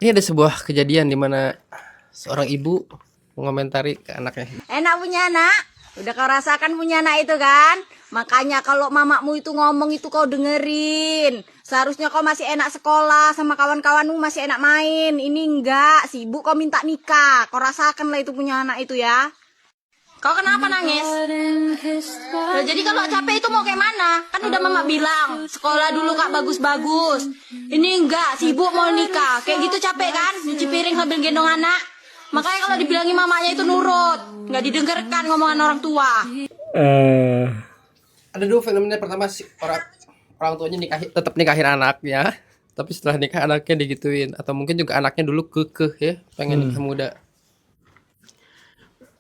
Ini ada sebuah kejadian di mana seorang ibu mengomentari ke anaknya. Enak punya anak? Udah kau rasakan punya anak itu kan? Makanya kalau mamamu itu ngomong itu kau dengerin. Seharusnya kau masih enak sekolah sama kawan-kawanmu, masih enak main. Ini enggak, sibuk kau minta nikah. Kau rasakan lah itu punya anak itu ya. Kau kenapa nangis? Nah, jadi kalau capek itu mau kayak mana? Kan udah mama bilang, sekolah dulu kak bagus-bagus. Ini enggak, sibuk mau nikah. Kayak gitu capek kan? Nyuci piring sambil gendong anak. Makanya kalau dibilangin mamanya itu nurut. Nggak didengarkan ngomongan orang tua. Ada dua fenomena. Pertama, si orang tuanya tetap nikahin anaknya, tapi setelah nikah anaknya digituin. Atau mungkin juga anaknya dulu kekeh ya, pengen nikah muda.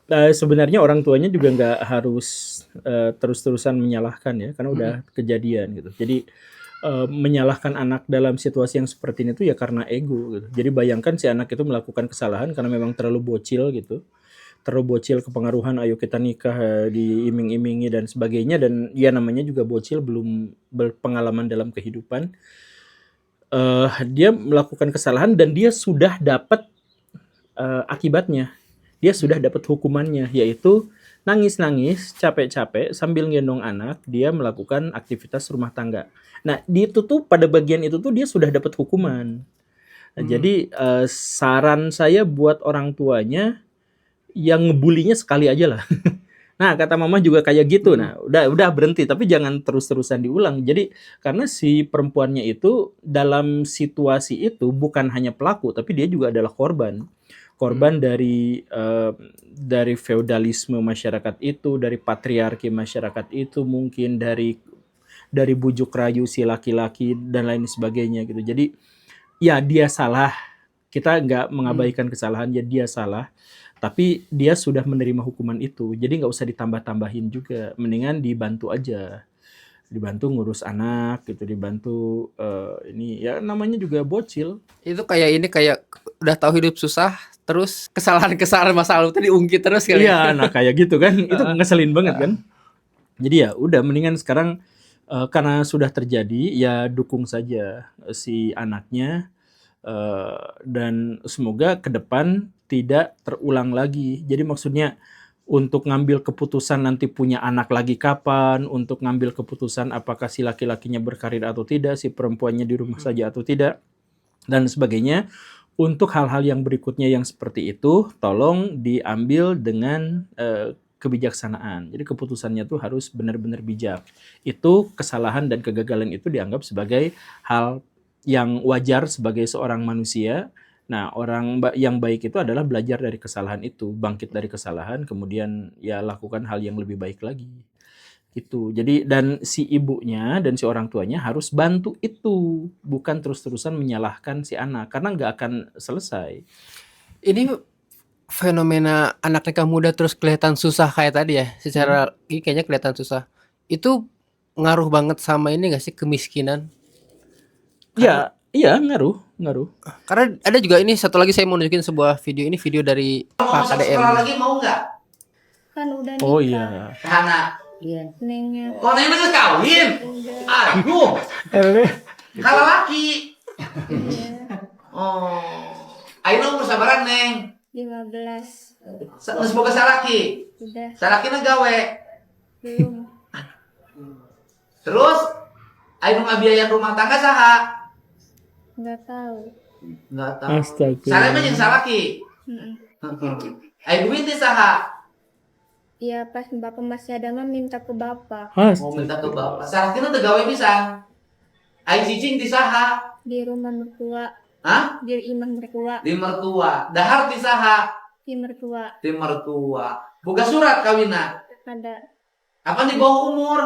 Sebenarnya orang tuanya juga nggak harus terus-terusan menyalahkan ya, karena udah kejadian gitu. Jadi menyalahkan anak dalam situasi yang seperti ini tuh ya karena ego gitu. Jadi bayangkan si anak itu melakukan kesalahan karena memang terlalu bocil gitu, terlalu bocil kepengaruhan, ayo kita nikah, diiming-imingi dan sebagainya, dan ya namanya juga bocil, belum berpengalaman dalam kehidupan. Dia melakukan kesalahan dan dia sudah dapat akibatnya. Dia sudah dapat hukumannya, yaitu nangis-nangis, capek-capek, sambil gendong anak, dia melakukan aktivitas rumah tangga. Nah, itu tuh pada bagian itu tuh dia sudah dapat hukuman. Nah, jadi saran saya buat orang tuanya, yang ngebulinya sekali aja lah. Nah, kata mama juga kayak gitu. Nah, udah berhenti, tapi jangan terus-terusan diulang. Jadi karena si perempuannya itu dalam situasi itu bukan hanya pelaku, tapi dia juga adalah korban dari feodalisme masyarakat itu, dari patriarki masyarakat itu, mungkin dari bujuk rayu si laki-laki dan lain sebagainya gitu. Jadi ya dia salah, kita nggak mengabaikan kesalahan, ya dia salah, tapi dia sudah menerima hukuman itu, jadi nggak usah ditambah-tambahin juga, mendingan dibantu aja, dibantu ngurus anak gitu, dibantu ini ya namanya juga bocil. Itu kayak udah tahu hidup susah, terus kesalahan masa lalu itu diungkit terus kali. Iya, nah kayak gitu kan, itu ngeselin banget kan. Jadi ya udah mendingan sekarang karena sudah terjadi ya dukung saja si anaknya, dan semoga ke depan tidak terulang lagi. Jadi maksudnya untuk ngambil keputusan nanti punya anak lagi kapan, untuk ngambil keputusan apakah si laki-lakinya berkarir atau tidak, si perempuannya di rumah saja atau tidak, dan sebagainya. Untuk hal-hal yang berikutnya yang seperti itu, tolong diambil dengan kebijaksanaan. Jadi keputusannya tuh harus benar-benar bijak. Itu kesalahan dan kegagalan itu dianggap sebagai hal yang wajar sebagai seorang manusia. Nah, orang yang baik itu adalah belajar dari kesalahan itu, bangkit dari kesalahan, kemudian ya lakukan hal yang lebih baik lagi. Itu. Jadi dan si ibunya dan si orang tuanya harus bantu itu, bukan terus-terusan menyalahkan si anak karena nggak akan selesai. Ini fenomena anak nikah muda terus kelihatan susah kayak tadi ya, secara ini kayaknya kelihatan susah. Itu ngaruh banget sama ini nggak sih, kemiskinan? Ya, iya ngaruh. Karena ada juga ini satu lagi, saya mau nunjukin sebuah video, ini video dari Pak KDM. Sekolah lagi mau nggak? Kan udah nikah. Oh iya. Anak. Iya. Nengnya. Kok neng udah kawin? Aduh. Kalau laki. Oh. Ayo umur sabaran neng. 15. Semoga salaki. Udah. Salaki gawe. Belum. Terus ayo biaya rumah tangga saha? Nggak tahu. Nggak tahu. Astaga. Saleh mah jeung salaki. Ayo duit teh saha? Iya, pas bapak masih ada mah minta ke bapak. Mau minta ke bapak. Salaki teh gawe pisan. Ayo cicing ti saha? Di rumah mertua. Hah? Di imah mertua. Di mertua. Dahar ti saha? Di mertua. Di mertua. Boga surat kawinna. Ada. Apa di bawah umur?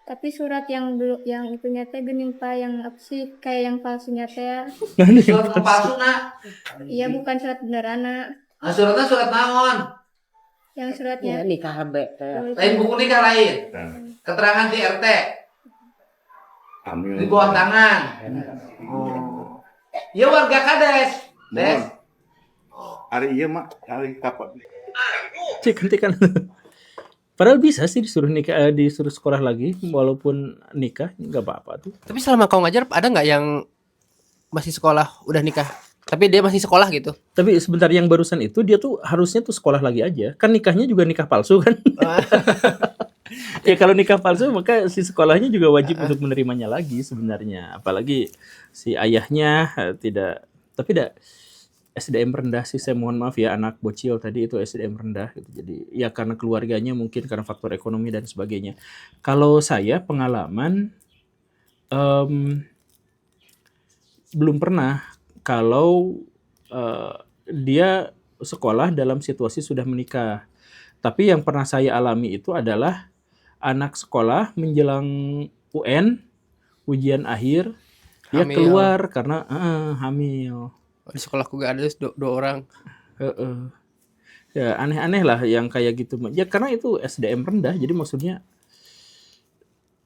Tapi surat yang dulu yang itu nyata gening pak, yang apa sih kayak yang palsunya teh. Surat nu palsuna. Iya, bukan surat beneran. Ah, suratnya surat naon? Yang suratnya nikah habe teh. Lain buku nikah lain. Keterangan di RT. Di bawah tangan. Oh. Ya warga Kades. Des. Hari iya mak, hari kapan? Hentikan. Padahal bisa sih disuruh nikah, disuruh sekolah lagi walaupun nikah nggak apa-apa tuh. Tapi selama kau ngajar ada nggak yang masih sekolah udah nikah? Tapi dia masih sekolah gitu. Tapi sebentar, yang barusan itu dia tuh harusnya tuh sekolah lagi aja. Kan nikahnya juga nikah palsu kan. Ya kalau nikah palsu maka si sekolahnya juga wajib untuk menerimanya lagi sebenarnya. Apalagi si ayahnya tidak, tapi tidak SDM rendah sih, saya mohon maaf ya, anak bocil tadi itu SDM rendah gitu. Jadi ya karena keluarganya, mungkin karena faktor ekonomi dan sebagainya. Kalau saya pengalaman belum pernah kalau dia sekolah dalam situasi sudah menikah. Tapi yang pernah saya alami itu adalah anak sekolah menjelang UN, ujian akhir, dia Hamil. keluar karena hamil. Di sekolahku gak ada dua orang. Heeh. Ya aneh-aneh lah yang kayak gitu. Ya karena itu SDM rendah, jadi maksudnya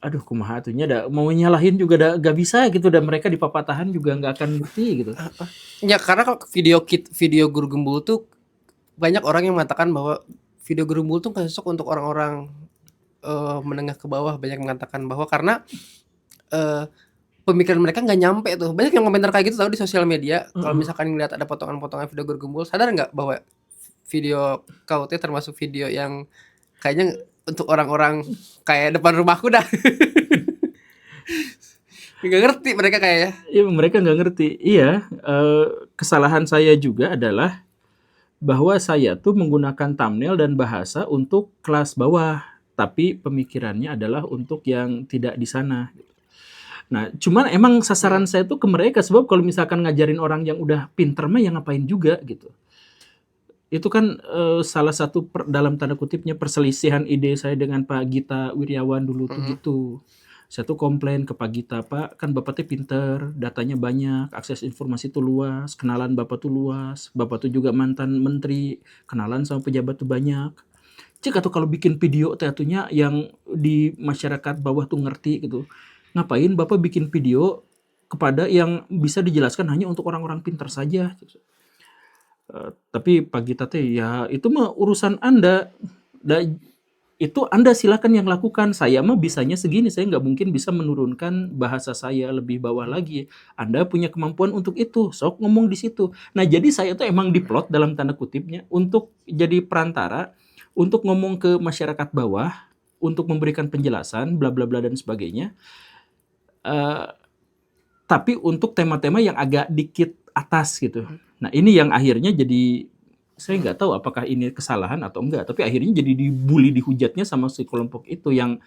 aduh kumaha atunya mau nyalahin juga gak bisa gitu, dan mereka di papatahan juga nggak akan ngerti gitu. Ya karena kalau video guru gembul tuh banyak orang yang mengatakan bahwa video guru gembul tuh nggak cocok untuk orang-orang menengah ke bawah. Banyak mengatakan bahwa karena pemikiran mereka nggak nyampe tuh. Banyak yang komentar kayak gitu tahu di sosial media. Kalau misalkan ngeliat ada potongan-potongan video guru gembul, sadar nggak bahwa video kau tuh termasuk video yang kayaknya untuk orang-orang kayak depan rumahku dah. Nggak ngerti mereka kayaknya. Iya, mereka nggak ngerti. Iya, kesalahan saya juga adalah bahwa saya tuh menggunakan thumbnail dan bahasa untuk kelas bawah, tapi pemikirannya adalah untuk yang tidak di sana. Nah, cuman emang sasaran saya tuh ke mereka, sebab kalau misalkan ngajarin orang yang udah pinter mah ya ngapain juga gitu. Itu kan salah satu dalam tanda kutipnya perselisihan ide saya dengan Pak Gita Wirjawan dulu tuh gitu. Saya tuh komplain ke Pak Gita, Pak, kan Bapak tuh pinter, datanya banyak, akses informasi tuh luas, kenalan Bapak tuh luas, Bapak tuh juga mantan menteri, kenalan sama pejabat tuh banyak. Cik atau kalau bikin video tentunya yang di masyarakat bawah tuh ngerti gitu. Ngapain Bapak bikin video kepada yang bisa dijelaskan hanya untuk orang-orang pintar saja. Tapi Pak Gita teh ya itu mah urusan Anda. Itu Anda silakan yang lakukan. Saya mah bisanya segini, saya nggak mungkin bisa menurunkan bahasa saya lebih bawah lagi. Anda punya kemampuan untuk itu, sok ngomong di situ. Nah jadi saya tuh emang diplot dalam tanda kutipnya untuk jadi perantara, untuk ngomong ke masyarakat bawah, untuk memberikan penjelasan, bla bla bla dan sebagainya. Tapi untuk tema-tema yang agak dikit atas gitu. Nah ini yang akhirnya jadi, saya nggak tahu apakah ini kesalahan atau enggak, tapi akhirnya jadi dibully, dihujatnya sama si kelompok itu yang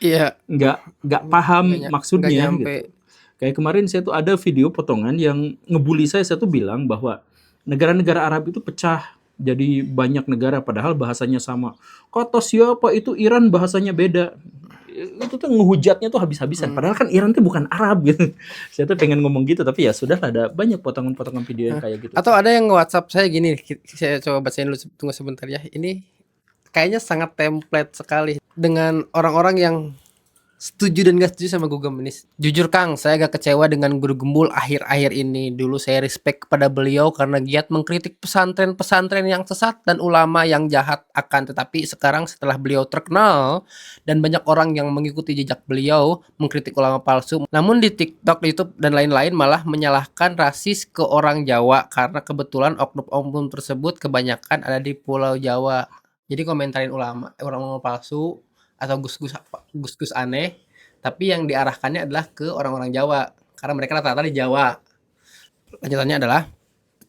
nggak paham maksudnya gitu. Kayak kemarin saya tuh ada video potongan yang ngebully saya tuh bilang bahwa negara-negara Arab itu pecah jadi banyak negara padahal bahasanya sama. Kata siapa itu Iran bahasanya beda. Itu tuh ngehujatnya tuh habis-habisan. Padahal kan Iran tuh bukan Arab gitu. Saya tuh pengen ngomong gitu, tapi ya sudah ada banyak potongan-potongan video yang kayak gitu. Atau ada yang nge-WhatsApp saya gini, saya coba bacain dulu, tunggu sebentar ya. Ini kayaknya sangat template sekali dengan orang-orang yang setuju dan gak setuju sama Gugum ini. Jujur Kang, saya agak kecewa dengan Guru Gembul akhir-akhir ini. Dulu saya respect kepada beliau karena giat mengkritik pesantren-pesantren yang sesat dan ulama yang jahat. Akan tetapi sekarang setelah beliau terkenal dan banyak orang yang mengikuti jejak beliau mengkritik ulama palsu, namun di TikTok, YouTube dan lain-lain malah menyalahkan rasis ke orang Jawa karena kebetulan oknum-oknum tersebut kebanyakan ada di Pulau Jawa. Jadi komentarin ulama palsu atau gus-gus aneh, tapi yang diarahkannya adalah ke orang-orang Jawa karena mereka rata-rata di Jawa. Lanjutannya adalah,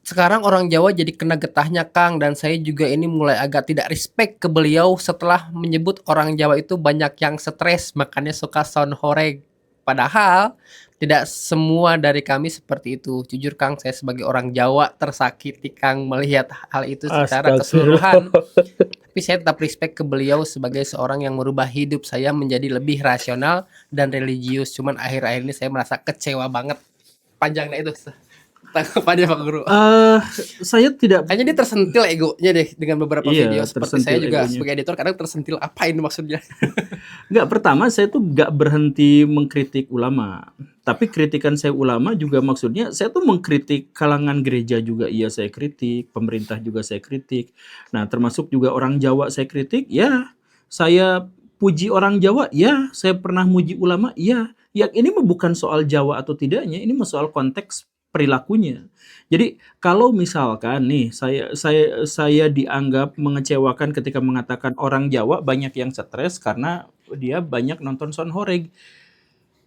sekarang orang Jawa jadi kena getahnya Kang, dan saya juga ini mulai agak tidak respect ke beliau setelah menyebut orang Jawa itu banyak yang stres makanya suka sound horeg. Padahal tidak semua dari kami seperti itu. Jujur Kang, saya sebagai orang Jawa tersakiti Kang melihat hal itu secara keseluruhan. Tapi saya tetap respect ke beliau sebagai seorang yang merubah hidup saya menjadi lebih rasional dan religius. Cuman akhir-akhir ini saya merasa kecewa banget. Panjangnya itu. Tanggapannya Pak Guru. Saya tidak. Kayaknya dia tersentil egonya deh dengan beberapa video. Seperti saya juga egonya. sebagai editor kadang tersentil. Apa ini maksudnya? Enggak, pertama saya tuh gak berhenti mengkritik ulama. Tapi kritikan saya ulama juga maksudnya saya tuh mengkritik kalangan gereja juga iya saya kritik, pemerintah juga saya kritik. Nah termasuk juga orang Jawa saya kritik, ya saya puji orang Jawa, ya saya pernah muji ulama, ya. Ya ini mah bukan soal Jawa atau tidaknya, ini mah soal konteks perilakunya. Jadi kalau misalkan nih saya dianggap mengecewakan ketika mengatakan orang Jawa banyak yang stres karena dia banyak nonton Sonhoreg.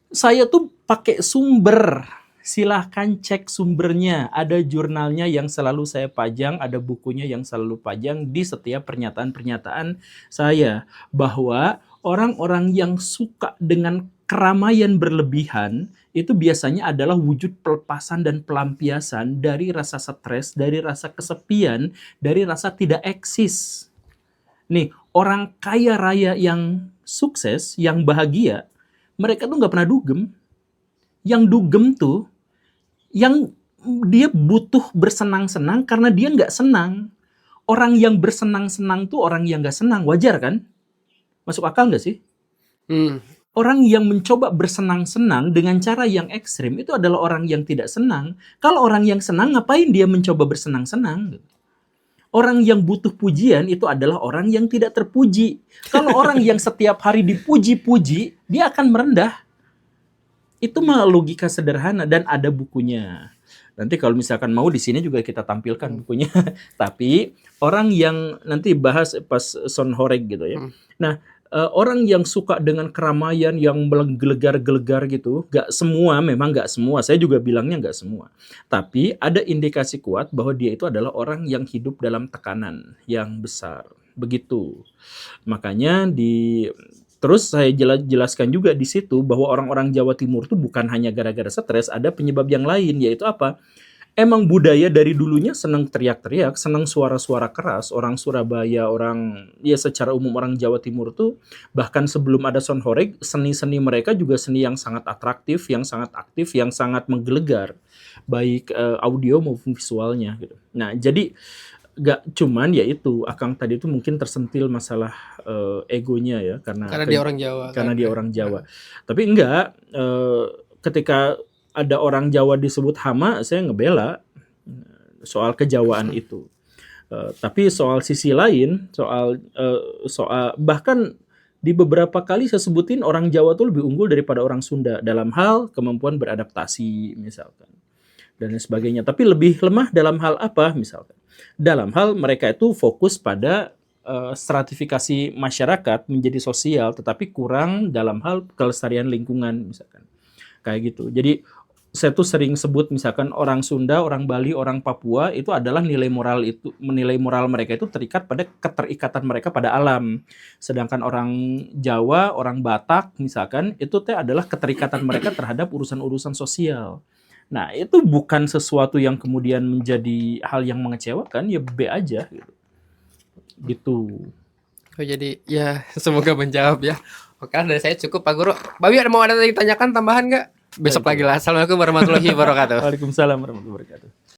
Saya tuh pakai sumber. Silahkan cek sumbernya. Ada jurnalnya yang selalu saya pajang, ada bukunya yang selalu pajang di setiap pernyataan-pernyataan saya. Bahwa orang-orang yang suka dengan keramaian berlebihan itu biasanya adalah wujud pelepasan dan pelampiasan dari rasa stres, dari rasa kesepian, dari rasa tidak eksis. Nih, orang kaya raya yang sukses, yang bahagia, mereka tuh nggak pernah dugem. Yang dugem tuh, yang dia butuh bersenang-senang karena dia nggak senang. Orang yang bersenang-senang tuh orang yang nggak senang, wajar kan? Masuk akal nggak sih? Orang yang mencoba bersenang-senang dengan cara yang ekstrim itu adalah orang yang tidak senang. Kalau orang yang senang, ngapain dia mencoba bersenang-senang? Orang yang butuh pujian itu adalah orang yang tidak terpuji. Kalau orang yang setiap hari dipuji-puji, dia akan merendah. Itu mah logika sederhana dan ada bukunya. Nanti kalau misalkan mau di sini juga kita tampilkan bukunya. Tapi orang yang nanti bahas pas Sonhoreg gitu ya. Nah, orang yang suka dengan keramaian yang menggelegar-gelegar gitu, memang nggak semua. Saya juga bilangnya nggak semua. Tapi ada indikasi kuat bahwa dia itu adalah orang yang hidup dalam tekanan yang besar. Begitu. Makanya terus saya jelaskan juga di situ bahwa orang-orang Jawa Timur itu bukan hanya gara-gara stres, ada penyebab yang lain, yaitu apa? Emang budaya dari dulunya senang teriak-teriak, senang suara-suara keras. Orang Surabaya, secara umum orang Jawa Timur tuh bahkan sebelum ada Sonhoreg, seni-seni mereka juga seni yang sangat atraktif, yang sangat aktif, yang sangat menggelegar, baik audio maupun visualnya gitu. Nah, jadi gak cuman ya itu Akang tadi itu mungkin tersentil masalah egonya ya karena dia orang Jawa. Karena dia orang Jawa. Tapi enggak, ketika ada orang Jawa disebut hama, saya ngebela soal kejawaan itu. Tapi soal sisi lain, soal bahkan di beberapa kali saya sebutin orang Jawa tuh lebih unggul daripada orang Sunda dalam hal kemampuan beradaptasi misalkan dan lain sebagainya. Tapi lebih lemah dalam hal apa misalkan? Dalam hal mereka itu fokus pada stratifikasi masyarakat menjadi sosial, tetapi kurang dalam hal kelestarian lingkungan misalkan. Kayak gitu. Jadi saya tuh sering sebut misalkan orang Sunda, orang Bali, orang Papua itu adalah nilai moral mereka itu terikat pada keterikatan mereka pada alam. Sedangkan orang Jawa, orang Batak misalkan itu adalah keterikatan mereka terhadap urusan-urusan sosial. Nah, itu bukan sesuatu yang kemudian menjadi hal yang mengecewakan, ya be aja gitu. Gitu. Oh, jadi ya semoga menjawab ya. Oke, dari saya cukup Pak Guru. Bawi mau ada yang tanyakan tambahan nggak? Besok lagi lah. Assalamualaikum warahmatullahi wabarakatuh. Waalaikumsalam warahmatullahi wabarakatuh.